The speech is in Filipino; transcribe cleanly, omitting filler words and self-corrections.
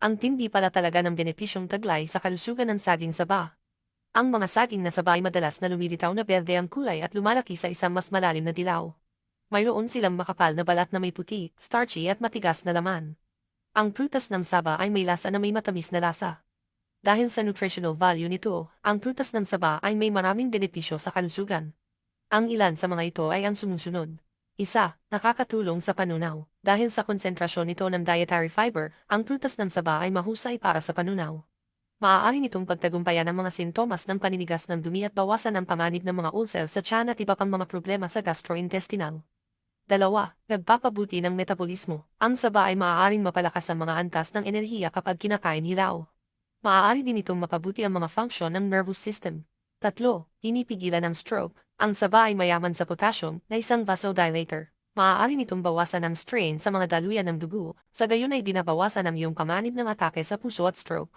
Ang tindi pala talaga ng benepisyong taglay sa kalusugan ng saging saba. Ang mga saging na saba ay madalas na lumilitaw na berde ang kulay at lumalaki sa isang mas malalim na dilaw. Mayroon silang makapal na balat na may puti, starchy at matigas na laman. Ang prutas ng saba ay may lasa na may matamis na lasa. Dahil sa nutritional value nito, ang prutas ng saba ay may maraming benepisyo sa kalusugan. Ang ilan sa mga ito ay ang sumusunod. Isa, nakakatulong sa panunaw. Dahil sa konsentrasyon nito ng dietary fiber, ang prutas ng saba ay mahusay para sa panunaw. Maaari nitong pagtagumpayan ang mga sintomas ng paninigas ng dumi at bawasan ang pamanib ng mga ulcer sa tiyan at iba pang mga problema sa gastrointestinal. Dalawa, nagpapabuti ng metabolismo. Ang saba ay maaaring mapalakas ang mga antas ng enerhiya kapag kinakain hilaw. Maaari din itong mapabuti ang mga function ng nervous system. Tatlo, pinipigilan ng stroke. Ang saba ay mayaman sa potassium na isang vasodilator. Maaari nitong bawasan ang strain sa mga daluyan ng dugo, sa gayon ay binabawasan ang iyong pamanib ng atake sa puso at stroke.